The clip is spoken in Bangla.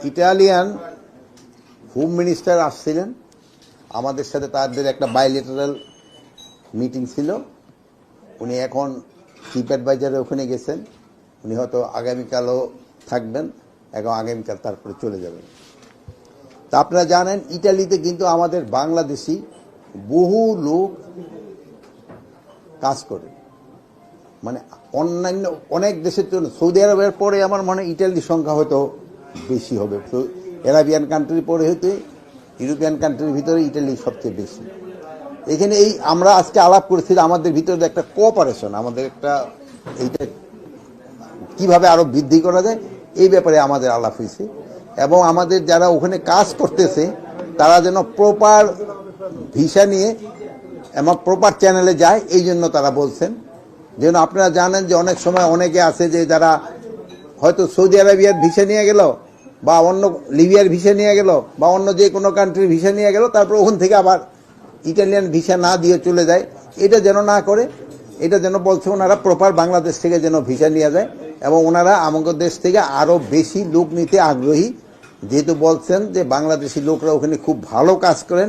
ইটালিয়ান হোম মিনিস্টার আসছিলেন আমাদের সাথে, তাদের একটা বাইলেটারাল মিটিং ছিল। উনি এখন চিফ অ্যাডভাইজারে ওখানে গেছেন। উনি হয়তো আগামীকালও থাকবেন এবং আগামীকাল তারপরে চলে যাবেন। তা আপনারা জানেন ইটালিতে কিন্তু আমাদের বাংলাদেশি বহু লোক কাজ করে, মানে অন্যান্য অনেক দেশের জন্য। সৌদি আরবের পরে আমার মনে হয় ইটালির সংখ্যা হয়তো বেশি হবে। আরাবিয়ান কান্ট্রির পরে হয়তো ইউরোপিয়ান কান্ট্রির ভিতরে ইটালি সবচেয়ে বেশি। এখানে এই আমরা আজকে আলাপ করেছি আমাদের ভিতরে একটা কোঅপারেশন, আমাদের একটা এইটা কিভাবে আরো বৃদ্ধি করা যায় এই ব্যাপারে আমাদের আলাপ হয়েছে। এবং আমাদের যারা ওখানে কাজ করতেছে তারা যেন প্রপার ভিসা নিয়ে এবং প্রপার চ্যানেলে যায়, এই জন্য তারা বলছেন। যেন আপনারা জানেন যে অনেক সময় অনেকে আছে যে যারা হয়তো সৌদি আরবিয়ার ভিসা নিয়ে গেল বা অন্য লিবিয়ার ভিসা নিয়ে গেল বা অন্য যে কোনো কান্ট্রির ভিসা নিয়ে গেল, তারপর ওখান থেকে আবার ইটালিয়ান ভিসা না দিয়ে চলে যায়। এটা যেন না করে, এটা যেন বলছে ওনারা প্রপার বাংলাদেশ থেকে যেন ভিসা নিয়ে যায়। এবং ওনারা আমাদের দেশ থেকে আরো বেশি লোক নিতে আগ্রহী, যেহেতু বলছেন যে বাংলাদেশি লোকরা ওখানে খুব ভালো কাজ করেন।